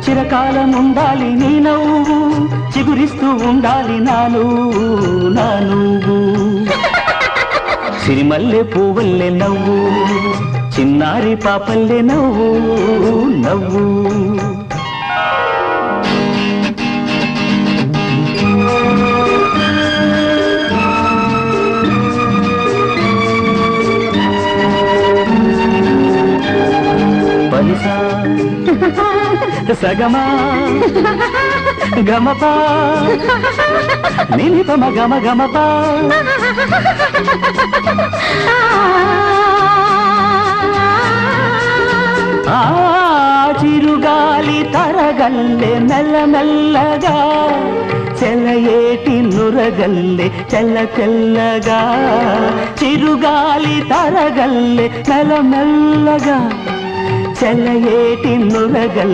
చిరకాలం ఉండాలి నీ నవ్వు, చిగురిస్తూ ఉండాలి నా నువ్వు. సిరిమల్లె పువ్వుల్లే నవ్వు, చిన్నారి పాపల్లే నవ్వు. పలిసా సగమా గమపా నిలిపమ గమపా ఆ చిరుగాలి తరగల్లే మెల్లమెల్లగా, చెలయేటి నురగల్లే తెల్లగా. చిరుగాలి తరగల్లే మెల్లమెల్లగా, చెలయేటి నురగల్లే